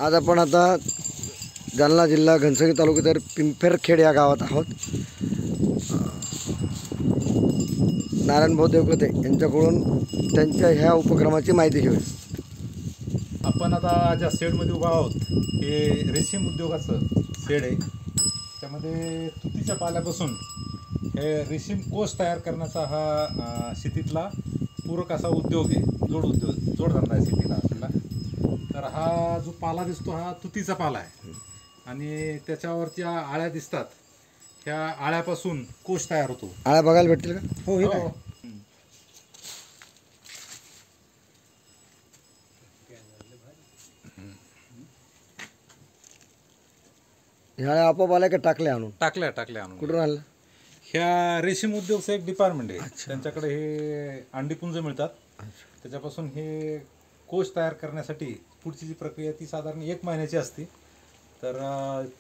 आज आपण आता जालना जिल्हा घनसंगी तालुक्यातील पिंपरखेड या गावात आहोत. नारायणभाऊ देवकते यांच्याकडून त्यांच्या ह्या उपक्रमाची माहिती घेऊया. आपण आता ज्या शेडमध्ये उभा आहोत हे रेशीम उद्योगाचं शेड आहे. त्यामध्ये तुतीच्या पाल्यापासून हे रेशीम कोष तयार करण्याचा हा शेतीतला पूरक असा उद्योग आहे. जोडधंदा आहे शेतीला आपला. तर हा जो पाला दिसतो हा तुतीचा पाला आहे आणि त्याच्यावरच्या आळ्या दिसतात. ह्या आळ्यापासून कोष तयार होतो. आळ्या बघायला भेटतील का? हो हे काय ह्या आपोआप आल्या का टाकल्या आणून? टाकल्या आणून. कुठून आणलं? ह्या रेशीम उद्योगचं एक डिपार्टमेंट आहे. त्यांच्याकडे हे अंडीपुंज मिळतात. त्याच्यापासून हे कोष तयार करण्यासाठी पुढची जी प्रक्रिया ती साधारण 1 महिन्याची असते. तर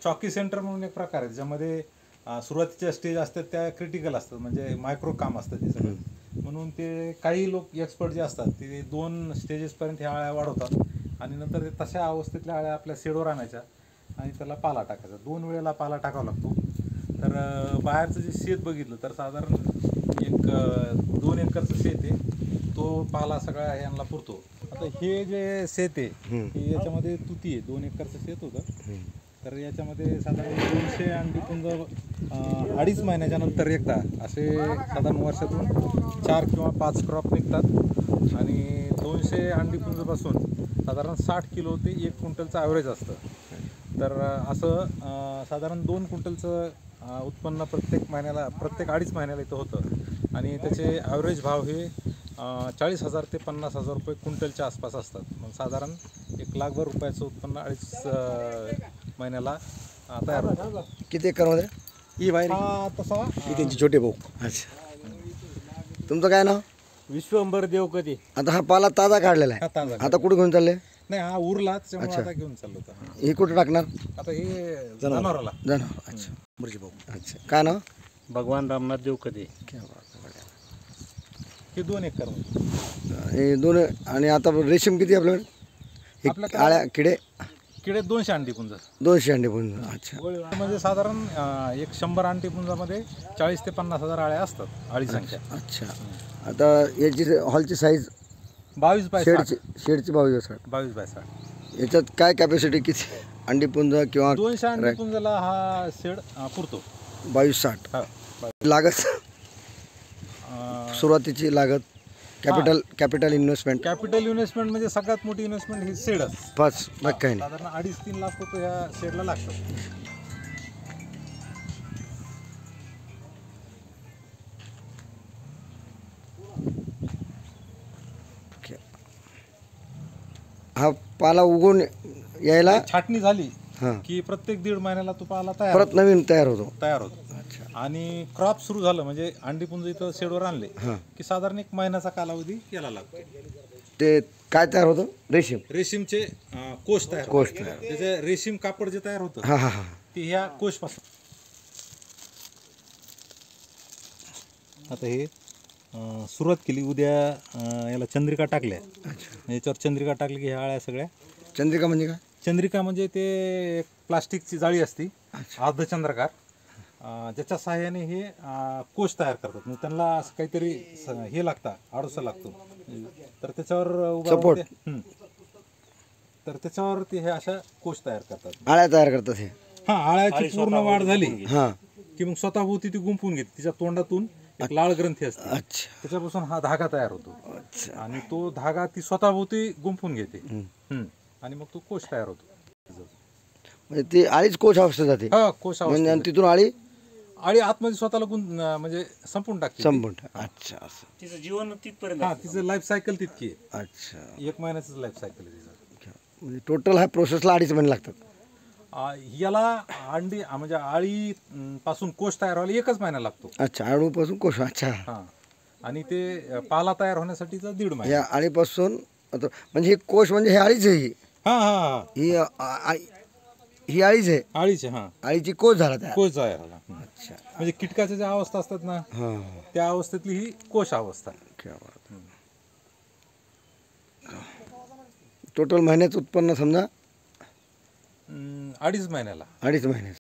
चॉकी सेंटर म्हणून एक प्रकार आहे ज्यामध्ये सुरुवातीच्या स्टेज असतात त्या क्रिटिकल असतात, म्हणजे मायक्रो काम असतं ते सगळं. म्हणून ते काही लोक एक्सपर्ट जे असतात ते 2 स्टेजेसपर्यंत ह्या आळ्या वाढवतात आणि नंतर ते तशा अवस्थेतल्या आळ्या आपल्या शेडवर आणायच्या आणि त्याला पाला टाकायचा. 2 वेळेला पाला टाकावा लागतो. तर बाहेरचं जे शेत बघितलं तर साधारण 2 एकरचं शेत आहे. तो पाला सगळा यांना पुरतो. आता हे जे शेत आहे हे याच्यामध्ये तुती आहे. 2 एकरचं शेत होतं. तर याच्यामध्ये साधारण 200 अंडीपुंज 2.5 महिन्याच्या नंतर एकदा असे साधारण वर्षातून 4 किंवा 5 क्रॉप निघतात आणि 200 अंडीपुंजपासून साधारण 60 किलो ते 1 क्विंटलचं ॲव्हरेज असतं. तर असं साधारण 2 क्विंटलचं उत्पन्न प्रत्येक 2.5 महिन्याला इथं होतं आणि त्याचे ॲव्हरेज भाव हे 40,000 ते 50,000 रुपये क्विंटलच्या आसपास असतात. मग साधारण 1,00,000 रुपयाचं उत्पन्न 2.5 महिन्याला तयार होतं. किती एकरमध्ये? ही बाहेर तसा ही त्यांची छोटे भाऊ. अच्छा, तुमचं काय नाव? विश्वंभर देवकते. आता हा पाला ताजा काढलेला आहे. आता कुठे घेऊन चालले? नाही, हा उरला त्याच्यामुळे आता घेऊन चाललो होता. हे कुठे टाकणार? आता हे जनावराला. अच्छा, मुर्जी भाऊ. अच्छा, काय नाव? भगवान रामनाथ देवकते. हे 2 एकर. हे 2 आणि आता रेशीम किती आपल्याकडे? आळ्या किडे 200 अंडीपुंज. 200 अंडीपुंज. अच्छा, म्हणजे साधारण 100 अंडीपुंजामध्ये 40,000 ते 50,000 आळ्या असतात आळी संख्या. अच्छा, आता याची हॉलची साईज 22 बाय 60. शेडची 22 बाय 60. याच्यात काय कॅपॅसिटी किती अंडीपुंज किंवा? 200 अंडीपुंजाला हा शेड पुरतो. 22-60. हा. लागत सुरुवातीची लागत कॅपिटल इन्व्हेस्टमेंट म्हणजे सगळ्यात मोठी इन्व्हेस्टमेंट ही शेडच. बस काही नाही. साधारण 2.5-3 लाख रुपये ह्या शेडला लागतात. हा पाला उगवून यायला छाटणी झाली हां की प्रत्येक 1.5 महिन्याला तो पाला परत नवीन तयार होतो. अच्छा. आणि क्रॉप सुरू झालं म्हणजे अंडीपुंज इथं शेडवर आणले की साधारण 1 महिन्याचा कालावधी याला लागतो. ते काय तयार होतं? रेशीमचे कोष तयार. त्याचे रेशीम कापड जे तयार होतं हां हां हां ते ह्या कोषपासून. आता हे सुरुवात केली. उद्या याला चंद्रिका टाकल्या. याच्यावर चंद्रिका टाकली की ह्या आळ्या सगळ्या. चंद्रिका म्हणजे काय? चंद्रिका म्हणजे ते प्लास्टिकची जाळी असती अर्धचंद्राकार, ज्याच्या सहाय्याने हे कोष तयार करतात. मग त्यांना असं काहीतरी हे लागतं, आडोसा लागतो. तर त्याच्यावर उभा तर त्याच्यावर ते हे अशा कोष तयार करतात. आळ्या तयार करतात हे. हा, आळ्याची पूर्ण वाढ झाली की मग स्वतःभोवती ती गुंफून घेते. तिच्या तोंडातून एक लाळ ग्रंथी असते. अच्छा, त्याच्यापासून हा धागा तयार होतो आणि तो धागा ती स्वतःभोवती गुंफून घेते आणि मग तो कोष तयार होतो. म्हणजे ती आळीच कोश अवस्थेत जाते. हा, कोश म्हणजे तिथून आळी आतमध्ये स्वतःला म्हणजे संपून टाकते. अच्छा, असं तिचं जीवन तिथपर्यंत. हा, तिचं लाईफ सायकल तितकी आहे. अच्छा, 1 महिन्याचं लाईफ सायकल आहे तिचं. म्हणजे टोटल ह्या प्रोसेसला 2.5 महिने लागतात. याला अंडी म्हणजे आळी पासून कोष तयार व्हायला 1च महिना लागतो. अच्छा, आळूपासून कोश. अच्छा, हा, आणि ते पाला तयार होण्यासाठीचा 1.5 महिना. या आळीपासून म्हणजे हे कोश म्हणजे हे आळीच आहे. ही आळीच आहे. आळीचे. हा, आळीची कोश झाला. कोष तयार झाला. अच्छा, म्हणजे कीटकाच्या ज्या अवस्था असतात ना त्या अवस्थेतली ही कोश अवस्था. टोटल महिन्याचं उत्पन्न समजा 2.5 महिन्याला. 2.5 महिन्याचं.